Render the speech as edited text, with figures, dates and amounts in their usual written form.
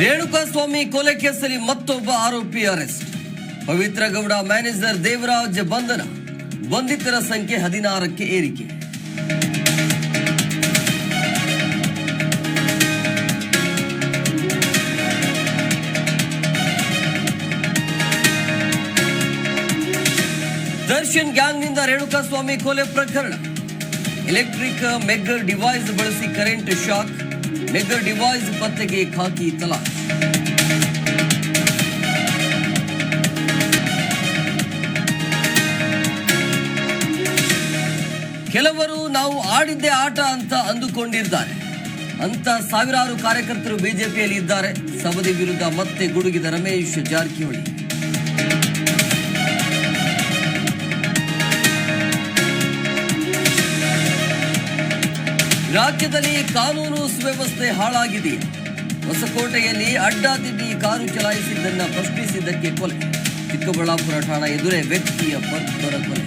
ರೇಣುಕಾಸ್ವಾಮಿ ಕೊಲೆ ಕೇಸಲ್ಲಿ ಮತ್ತೊಬ್ಬ ಆರೋಪಿ ಅರೆಸ್ಟ್. ಪವಿತ್ರ ಗೌಡ ಮ್ಯಾನೇಜರ್ ದೇವರಾಜ್ ಬಂಧನ. ಬಂಧಿತರ ಸಂಖ್ಯೆ 16ಕ್ಕೆ ಏರಿಕೆ. ದರ್ಶನ್ ಗ್ಯಾಂಗ್ನಿಂದ ರೇಣುಕಾಸ್ವಾಮಿ ಕೊಲೆ ಪ್ರಕರಣ. ಎಲೆಕ್ಟ್ರಿಕ್ ಮೆಗ್ಗರ್ ಡಿವೈಸ್ ಬಳಸಿ ಕರೆಂಟ್ ಶಾಕ್. ಮೆಗ್ಗರ್ ಡಿವೈಸ್ ಪತ್ತೆಗೆ ಖಾಕಿ ತಲಾಶ್. ಕೆಲವರು ನಾವು ಆಡಿದ್ದೇ ಆಟ ಅಂತ ಅಂದುಕೊಂಡಿದ್ದಾರೆ ಅಂತ ಸಾವಿರಾರು ಕಾರ್ಯಕರ್ತರು ಬಿಜೆಪಿಯಲ್ಲಿ ಇದ್ದಾರೆ. ಸವದಿ ವಿರುದ್ಧ ಮತ್ತೆ ಗುಡುಗಿದ ರಮೇಶ್ ಜಾರಕಿಹೊಳಿ. ರಾಜ್ಯದಲ್ಲಿ ಕಾನೂನು ಸುವ್ಯವಸ್ಥೆ ಹಾಳಾಗಿದೆ. ಹೊಸಕೋಟೆಯಲ್ಲಿ ಅಡ್ಡಾದಿಡ್ಡಿ ಕಾರು ಚಲಾಯಿಸಿದ್ದನ್ನ ಪ್ರಶ್ನಿಸಿದ್ದಕ್ಕೆ ಕೊಲೆ. ಚಿಕ್ಕಬಳ್ಳಾಪುರ ಠಾಣಾ ಎದುರೇ ವ್ಯಕ್ತಿಯ ಬರ್ಬರ ಕೊಲೆ.